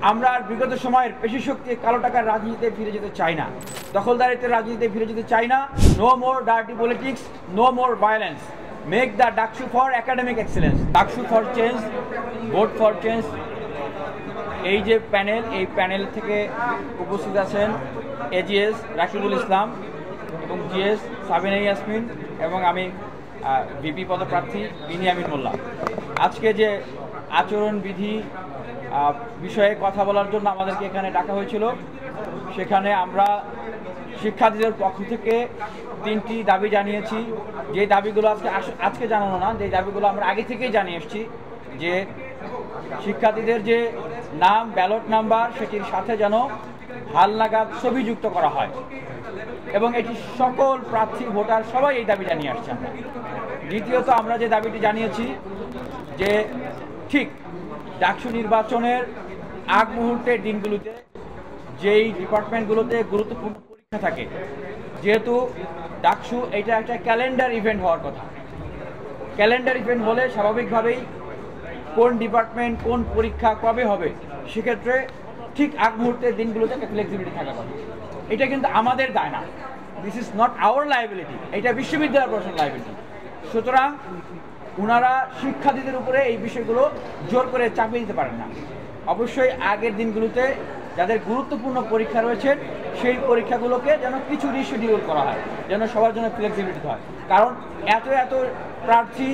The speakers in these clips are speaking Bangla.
আমরা আর বিগত সময়ের পেশি শক্তি কালো টাকার রাজনীতিতে ফিরে যেতে চাই না, দখলদারিত্বের রাজনীতিতে ফিরে যেতে চাই না। No more dirty politics, no more violence, make the DUCSU for academic excellence, DUCSU for change, vote for change. এই যে প্যানেল, এই প্যানেল থেকে উপস্থিত আছেন এজিএস রাকিবুল ইসলাম এবং জিএস সাবিনা ইয়াসমিন এবং আমি ভিপি পদপ্রার্থী বিনিয়ামিন মোল্লা। আজকে যে আচরণবিধি বিষয়ে কথা বলার জন্য আমাদেরকে এখানে ডাকা হয়েছিল, সেখানে আমরা শিক্ষার্থীদের পক্ষ থেকে 3টি দাবি জানিয়েছি। যে দাবিগুলো আজকে জানানো না, যে দাবিগুলো আমরা আগে থেকেই জানিয়ে এসেছি, যে শিক্ষার্থীদের যে নাম, ব্যালট নাম্বার, সেটির সাথে যেন হালনাগাদ ছবি যুক্ত করা হয় এবং এটি সকল প্রার্থী ভোটার সবাই এই দাবি জানিয়ে আসছে আমরা। দ্বিতীয়ত, আমরা যে দাবিটি জানিয়েছি যে ঠিক ডাকসু নির্বাচনের আগ মুহূর্তের দিনগুলোতে যেই ডিপার্টমেন্টগুলোতে গুরুত্বপূর্ণ পরীক্ষা থাকে, যেহেতু ডাকসু এটা একটা ক্যালেন্ডার ইভেন্ট হওয়ার কথা, ক্যালেন্ডার ইভেন্ট হলে স্বাভাবিকভাবেই কোন ডিপার্টমেন্ট কোন পরীক্ষা কবে হবে সেক্ষেত্রে ঠিক আগ মুহূর্তের দিনগুলোতে একটা ফ্লেক্সিবিলিটি থাকা কথা। এটা কিন্তু আমাদের দায় না, this is not our liability, এটা বিশ্ববিদ্যালয় প্রশাসন লায়াবিলিটি। সুতরাং ওনারা শিক্ষার্থীদের উপরে এই বিষয়গুলো জোর করে চাপিয়ে দিতে পারেন না। অবশ্যই আগের দিনগুলোতে যাদের গুরুত্বপূর্ণ পরীক্ষা রয়েছে সেই পরীক্ষাগুলোকে যেন কিছু রিশিডিউল করা হয়, যেন সবার জন্য ফ্লেক্সিবিলিটি হয়। কারণ এত প্রার্থী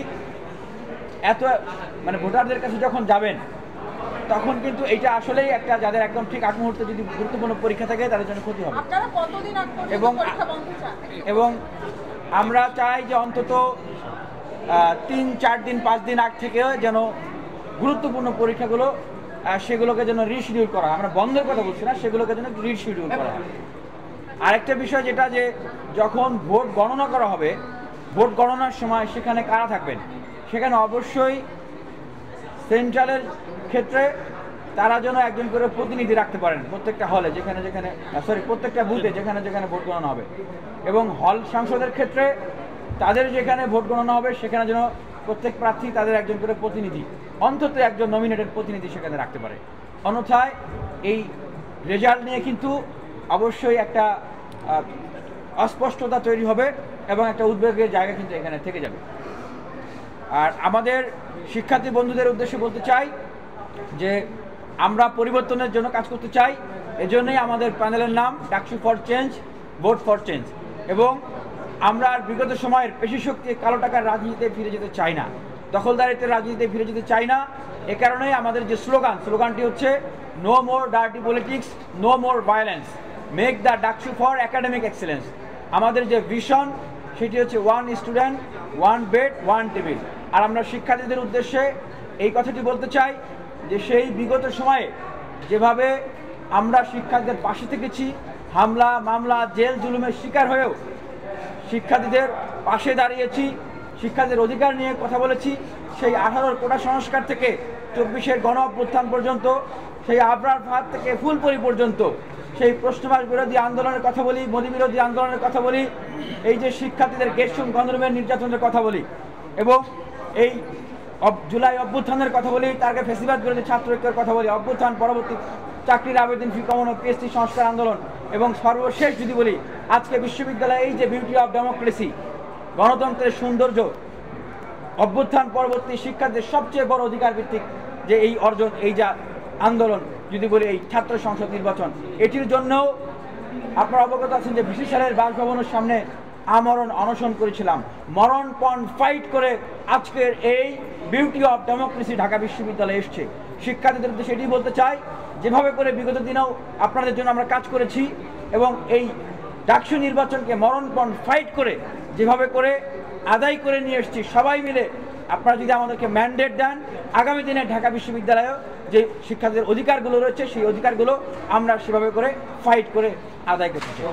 মানে ভোটারদের কাছে যখন যাবেন তখন কিন্তু এটা আসলেই একটা যাদের একদম ঠিক আগ মুহূর্তে যদি গুরুত্বপূর্ণ পরীক্ষা থাকে তাদের জন্য ক্ষতি হবে। এবং আমরা চাই যে অন্তত 3, 4 দিন 5 দিন আগ থেকে যেন গুরুত্বপূর্ণ পরীক্ষাগুলো সেগুলোকে যেন রিশিডিউল করা হয়। আমরা বন্ধের কথা বলছি না, সেগুলোকে যেন রিশিডিউল করা হয়। আরেকটা বিষয় যেটা, যে যখন ভোট গণনা করা হবে, ভোট গণনার সময় সেখানে কারা থাকবেন, সেখানে অবশ্যই সেন্ট্রালের ক্ষেত্রে তারা যেন একজন করে প্রতিনিধি রাখতে পারেন প্রত্যেকটা হলে, প্রত্যেকটা বুথে যেখানে যেখানে ভোট গণনা হবে। এবং হল সংসদের ক্ষেত্রে তাদের যেখানে ভোট গণনা হবে সেখানে যেন প্রত্যেক প্রার্থী তাদের একজন করে প্রতিনিধি, অন্তত একজন নমিনেটেড প্রতিনিধি সেখানে রাখতে পারে। অন্যথায় এই রেজাল্ট নিয়ে কিন্তু অবশ্যই একটা অস্পষ্টতা তৈরি হবে এবং একটা উদ্বেগের জায়গা কিন্তু এখানে থেকে যাবে। আর আমাদের শিক্ষার্থী বন্ধুদের উদ্দেশ্যে বলতে চাই যে আমরা পরিবর্তনের জন্য কাজ করতে চাই, এজন্যই আমাদের প্যানেলের নাম DUCSU for change, vote for change. এবং আমরা আর বিগত সময়ের পেশি শক্তি কালো টাকার রাজনীতিতে ফিরে যেতে চাই না, দখলদারিত্বের রাজনীতিতে ফিরে যেতে চাই না। এ কারণেই আমাদের যে স্লোগানটি হচ্ছে no more dirty politics, no more violence, make the DUCSU for academic excellence. আমাদের যে ভিশন সেটি হচ্ছে 1 স্টুডেন্ট 1 বেড 1 টেবিল। আর আমরা শিক্ষার্থীদের উদ্দেশ্যে এই কথাটি বলতে চাই যে সেই বিগত সময়ে যেভাবে আমরা শিক্ষার্থীদের পাশে থেকেছি, হামলা মামলা জেল জুলুমের শিকার হয়েও শিক্ষার্থীদের পাশে দাঁড়িয়েছি, শিক্ষার্থীদের অধিকার নিয়ে কথা বলেছি, সেই 18 কোটা সংস্কার থেকে 24-এর গণ অভ্যুত্থান পর্যন্ত, সেই আবরার ফাঁদ থেকে ফুলপুরি পর্যন্ত, সেই প্রশ্নবাস বিরোধী আন্দোলনের কথা বলি, মোদী বিরোধী আন্দোলনের কথা বলি, এই যে শিক্ষার্থীদের গেটসুম গণরুমের নির্যাতনের কথা বলি এবং এই জুলাই অভ্যুত্থানের কথা বলি, তারকে ফেসিবাদ বিরোধী ছাত্র ঐক্যের কথা বলি, অভ্যুত্থান পরবর্তী চাকরির আবেদন ফি কমানো, পিএসসি সংস্কার আন্দোলন এবং সর্বশেষ যদি বলি আজকে বিশ্ববিদ্যালয়ে এই যে বিউটি অফ ডেমোক্রেসি, গণতন্ত্রের সৌন্দর্য, অভ্যুত্থান পরবর্তী শিক্ষার্থীদের সবচেয়ে বড় অধিকার ভিত্তিক যে এই অর্জন, এই যা আন্দোলন যদি বলি, এই ছাত্র সংসদ নির্বাচন, এটির জন্যও আপনারা অবগত আছেন যে 20 সালের বাসভবনের সামনে আমরণ অনশন করেছিলাম। মরণপণ ফাইট করে আজকের এই বিউটি অফ ডেমোক্রেসি ঢাকা বিশ্ববিদ্যালয়ে এসছে। শিক্ষার্থীদের উদ্দেশ্যে এটি বলতে চাই, যেভাবে করে বিগত দিনেও আপনাদের জন্য আমরা কাজ করেছি এবং এই ডাকসু নির্বাচনকে মরণপণ ফাইট করে যেভাবে করে আদায় করে নিয়ে এসেছি সবাই মিলে, আপনারা যদি আমাদেরকে ম্যান্ডেট দেন, আগামী দিনে ঢাকা বিশ্ববিদ্যালয়েও যে শিক্ষার্থীদের অধিকারগুলো রয়েছে সেই অধিকারগুলো আমরা সেভাবে করে ফাইট করে আদায় করতে চাই।